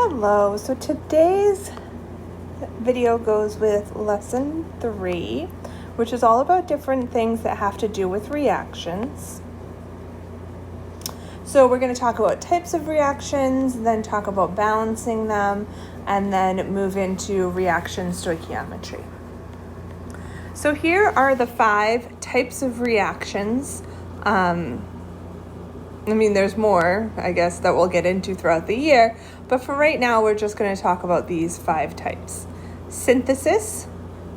Hello, so today's video goes with lesson 3, which is all about different things that have to do with reactions. So we're going to talk about types of reactions, then talk about balancing them, and then move into reaction stoichiometry. So here are the 5 types of reactions. There's more, I guess, that we'll get into throughout the year, but for right now, we're just going to talk about these 5 types. Synthesis,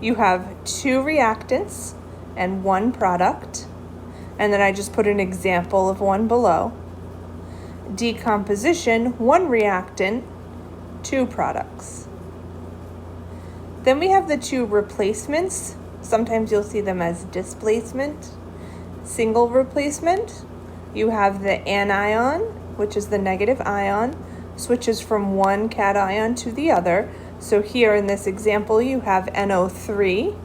you have 2 reactants and 1 product, and then I just put an example of one below. Decomposition, 1 reactant, 2 products. Then we have the 2 replacements. Sometimes you'll see them as displacement. Single replacement, you have the anion, which is the negative ion, switches from one cation to the other. So here in this example, you have NO3,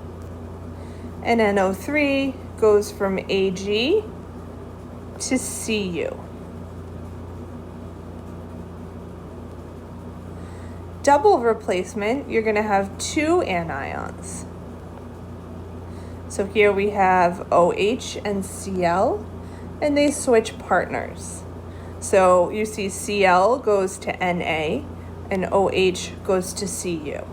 and NO3 goes from Ag to Cu. Double replacement, you're going to have 2 anions. So here we have OH and Cl, and they switch partners. So you see Cl goes to Na, and OH goes to Cu.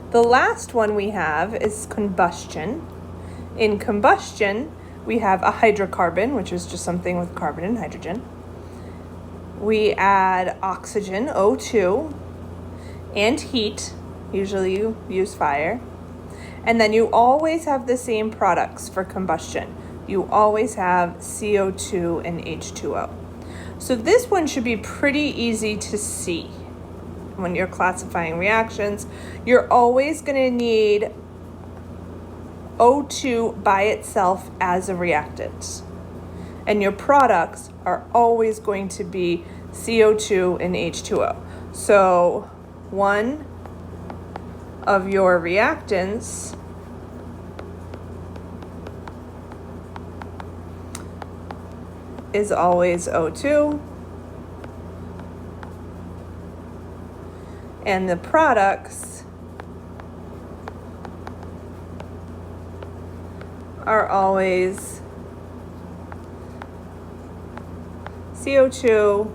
The last one we have is combustion. In combustion, we have a hydrocarbon, which is just something with carbon and hydrogen. We add oxygen, O2, and heat. Usually you use fire. And then you always have the same products for combustion. You always have CO2 and H2O. So this one should be pretty easy to see when you're classifying reactions. You're always going to need O2 by itself as a reactant. And your products are always going to be CO2 and H2O. So one of your reactants is always O2, and the products are always CO2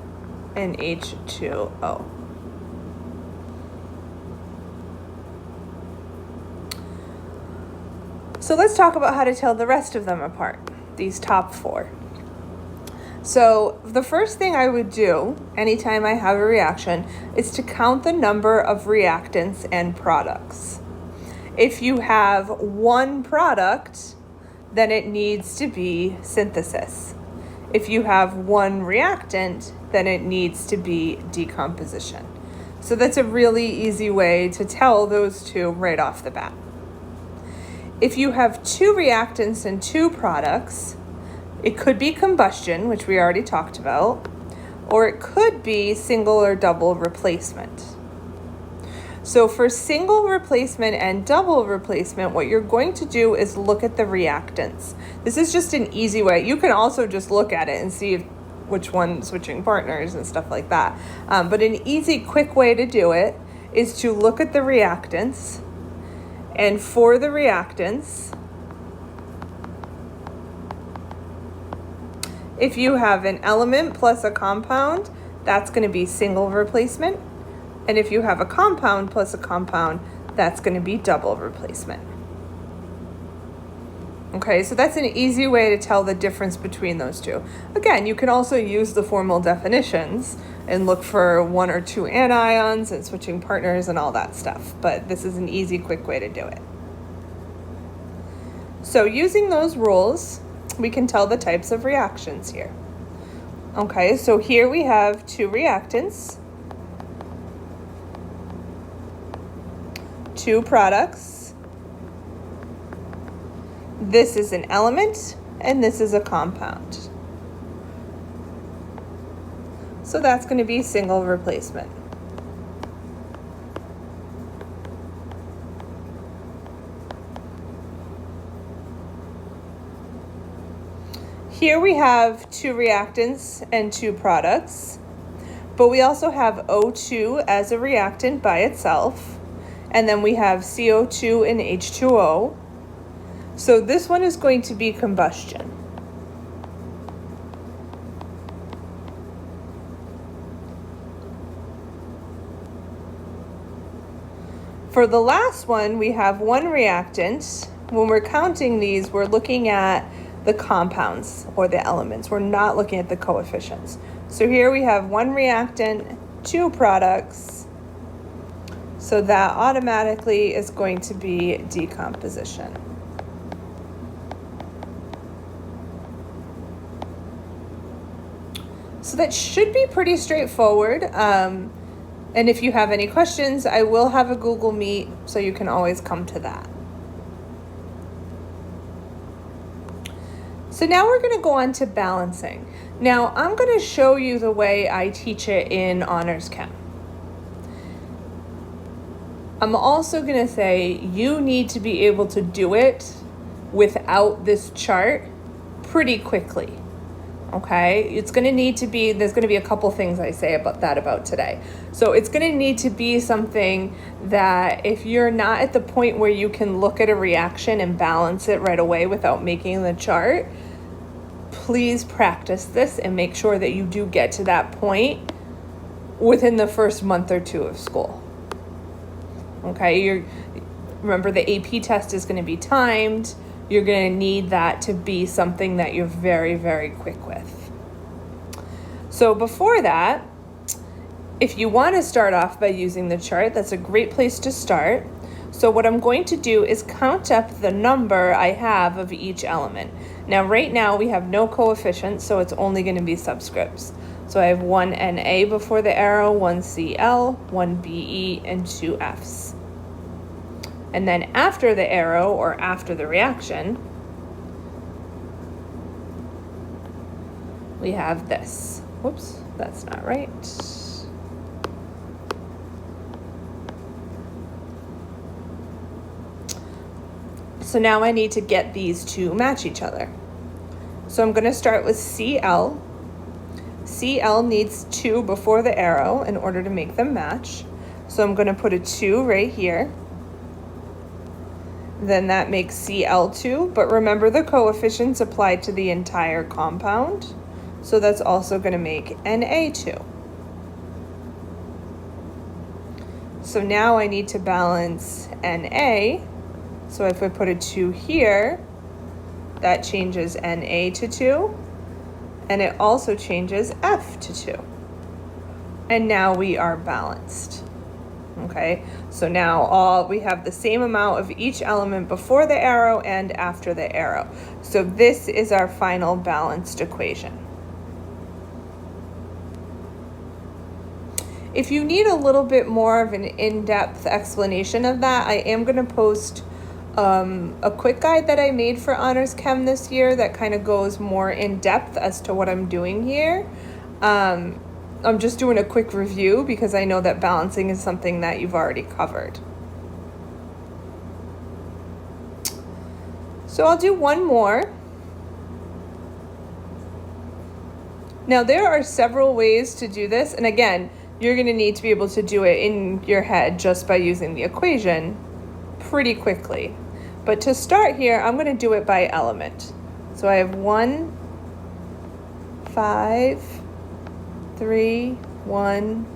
and H2O. So let's talk about how to tell the rest of them apart, these top 4. So the first thing I would do anytime I have a reaction is to count the number of reactants and products. If you have 1 product, then it needs to be synthesis. If you have 1 reactant, then it needs to be decomposition. So that's a really easy way to tell those 2 right off the bat. If you have 2 reactants and 2 products, it could be combustion, which we already talked about, or it could be single or double replacement. So for single replacement and double replacement, what you're going to do is look at the reactants. This is just an easy way. You can also just look at it and see which one's switching partners and stuff like that. But an easy, quick way to do it is to look at the reactants. And for the reactants, if you have an element plus a compound, that's going to be single replacement. And if you have a compound plus a compound, that's going to be double replacement. Okay, so that's an easy way to tell the difference between those 2. Again, you can also use the formal definitions and look for 1 or 2 anions and switching partners and all that stuff. But this is an easy, quick way to do it. So using those rules, we can tell the types of reactions here. Okay, so here we have 2 reactants, 2 products. This is an element, and this is a compound. So that's going to be single replacement. Here we have 2 reactants and 2 products. But we also have O2 as a reactant by itself, and then we have CO2 and H2O. So this one is going to be combustion. For the last one, we have one reactant. When we're counting these, we're looking at the compounds or the elements. We're not looking at the coefficients. So here we have one reactant, two products. So that automatically is going to be decomposition. So that should be pretty straightforward. And if you have any questions, I will have a Google Meet, so you can always come to that. So now we're going to go on to balancing. Now I'm going to show you the way I teach it in Honors Chem. I'm also going to say you need to be able to do it without this chart pretty quickly. Okay, it's going to need to be, there's going to be a couple things I say about today. So it's going to need to be something that if you're not at the point where you can look at a reaction and balance it right away without making the chart, please practice this and make sure that you do get to that point within the first month or two of school. Okay, remember the AP test is going to be timed. You're going to need that to be something that you're very, very quick with. So before that, if you want to start off by using the chart, that's a great place to start. So what I'm going to do is count up the number I have of each element. Now, right now we have no coefficients, so it's only going to be subscripts. So I have one Na before the arrow, one Cl, one Be, and two Fs. And then after the arrow, or after the reaction, we have this. Whoops, that's not right. So now I need to get these to match each other. So I'm going to start with Cl. Cl needs 2 before the arrow in order to make them match. So I'm going to put a 2 right here. Then that makes Cl2, but remember the coefficients applied to the entire compound. So that's also going to make Na2. So now I need to balance Na. So if I put a 2 here, that changes Na to 2, and it also changes F to 2. And now we are balanced. Okay, so now we have the same amount of each element before the arrow and after the arrow. So this is our final balanced equation. If you need a little bit more of an in-depth explanation of that, I am going to post a quick guide that I made for Honors Chem this year that kind of goes more in depth as to what I'm doing here. I'm just doing a quick review because I know that balancing is something that you've already covered. So I'll do one more. Now there are several ways to do this, and again, you're going to need to be able to do it in your head just by using the equation pretty quickly. But to start here, I'm going to do it by element. So I have 1, 5, 3, 1.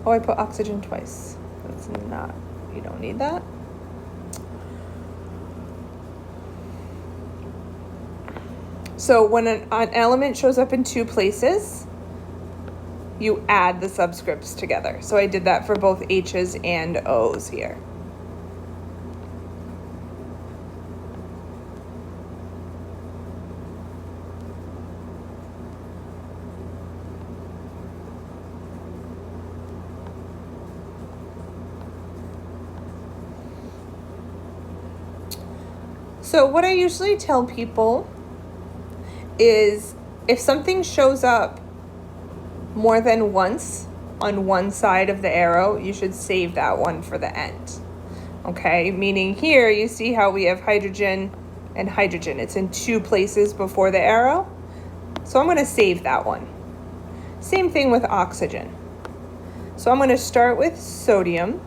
Oh, I put oxygen twice. That's not, you don't need that. So when an element shows up in 2 places, you add the subscripts together. So I did that for both H's and O's here. So what I usually tell people is if something shows up more than once on one side of the arrow, you should save that one for the end. Okay, meaning here you see how we have hydrogen and hydrogen. It's in 2 places before the arrow. So I'm going to save that one. Same thing with oxygen. So I'm going to start with sodium.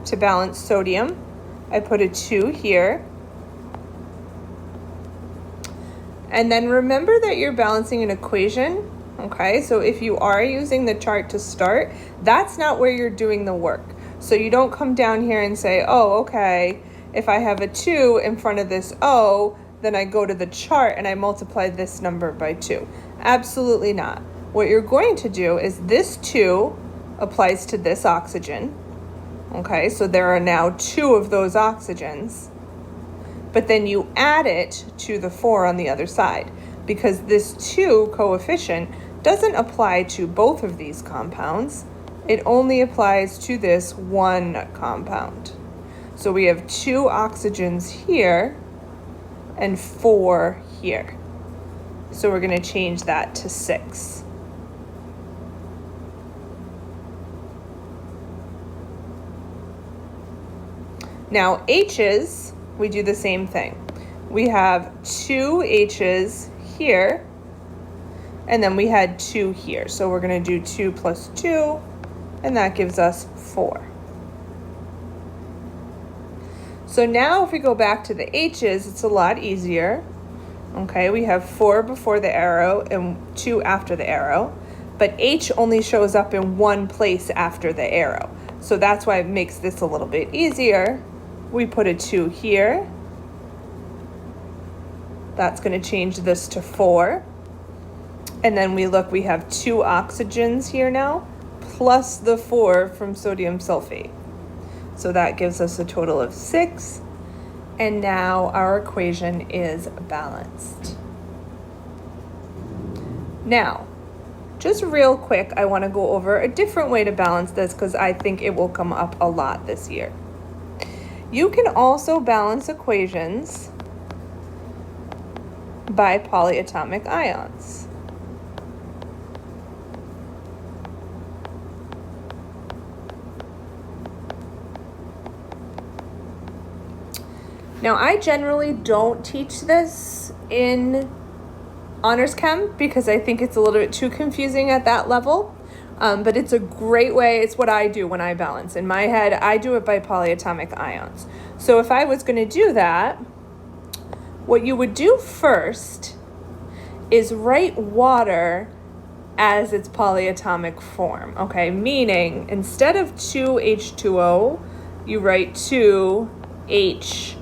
To balance sodium, I put a 2 here. And then remember that you're balancing an equation, okay? So if you are using the chart to start, that's not where you're doing the work. So you don't come down here and say, oh, okay, if I have a 2 in front of this O, then I go to the chart and I multiply this number by 2. Absolutely not. What you're going to do is this 2 applies to this oxygen. Okay, so there are now 2 of those oxygens. But then you add it to the 4 on the other side, because this 2 coefficient doesn't apply to both of these compounds. It only applies to this one compound. So we have 2 oxygens here and 4 here. So we're going to change that to 6. Now H's, we do the same thing. We have 2 H's here, and then we had 2 here. So we're going to do 2 plus 2, and that gives us 4. So now if we go back to the H's, it's a lot easier. Okay, we have 4 before the arrow and 2 after the arrow, but H only shows up in one place after the arrow. So that's why it makes this a little bit easier. We put a 2 here. That's going to change this to 4. And then we look, we have 2 oxygens here now, plus the 4 from sodium sulfate. So that gives us a total of 6. And now our equation is balanced. Now, just real quick, I want to go over a different way to balance this because I think it will come up a lot this year. You can also balance equations by polyatomic ions. Now, I generally don't teach this in honors chem because I think it's a little bit too confusing at that level. But it's a great way. It's what I do when I balance. In my head, I do it by polyatomic ions. So if I was going to do that, what you would do first is write water as its polyatomic form, okay? Meaning, instead of 2H2O, you write 2HOH.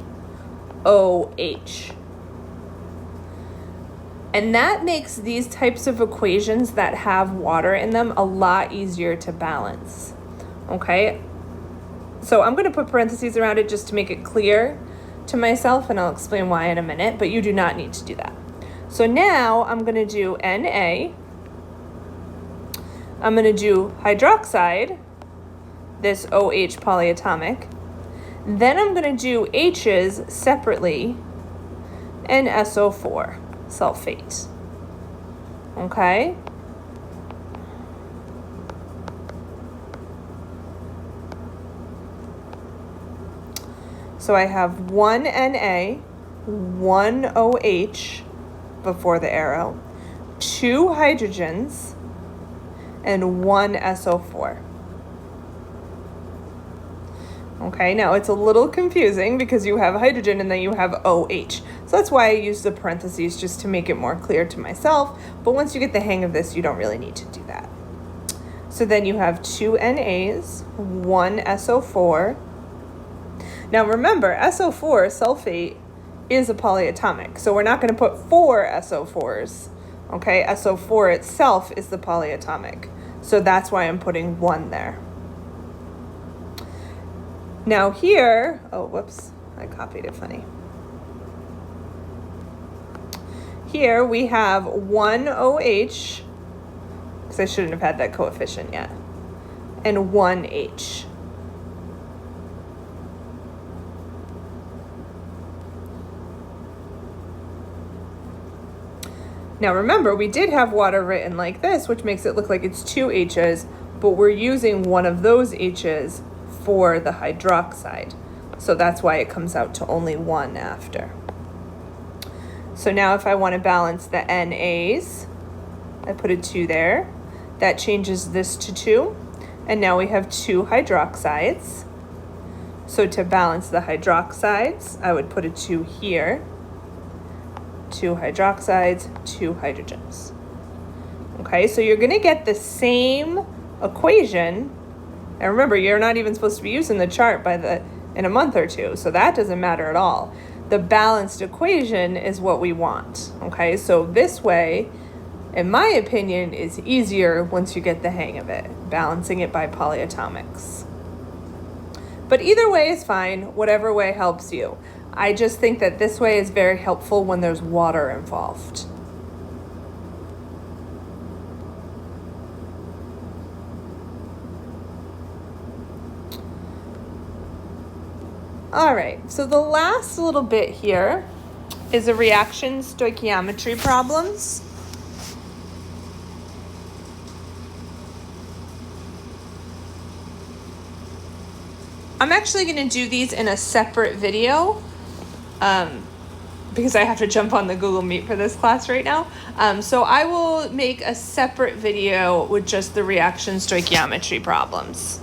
And that makes these types of equations that have water in them a lot easier to balance, okay? So I'm going to put parentheses around it just to make it clear to myself, and I'll explain why in a minute, but you do not need to do that. So now I'm going to do Na. I'm going to do hydroxide, this OH polyatomic. Then I'm going to do H's separately and SO4. Sulfate. Okay? So I have 1 Na, 1 OH before the arrow, 2 hydrogens, and 1 SO4. Okay, now it's a little confusing because you have hydrogen and then you have OH. So that's why I use the parentheses, just to make it more clear to myself. But once you get the hang of this, you don't really need to do that. So then you have 2 NAs, 1 SO4. Now remember, SO4, sulfate, is a polyatomic. So we're not going to put 4 SO4s. Okay, SO4 itself is the polyatomic. So that's why I'm putting 1 there. Now here, oh, whoops, I copied it funny. Here we have 1 OH, because I shouldn't have had that coefficient yet, and 1 H. Now remember, we did have water written like this, which makes it look like it's 2 H's, but we're using one of those H's for the hydroxide. So that's why it comes out to only 1 after. So now if I want to balance the NAs, I put a 2 there. That changes this to 2. And now we have 2 hydroxides. So to balance the hydroxides, I would put a 2 here. 2 hydroxides, 2 hydrogens. Okay, so you're going to get the same equation. And remember, you're not even supposed to be using the chart in a month or two, so that doesn't matter at all. The balanced equation is what we want. Okay, so this way, in my opinion, is easier once you get the hang of it, balancing it by polyatomics. But either way is fine, whatever way helps you. I just think that this way is very helpful when there's water involved. All right, so the last little bit here is a reaction stoichiometry problems. I'm actually going to do these in a separate video because I have to jump on the Google Meet for this class right now. So I will make a separate video with just the reaction stoichiometry problems.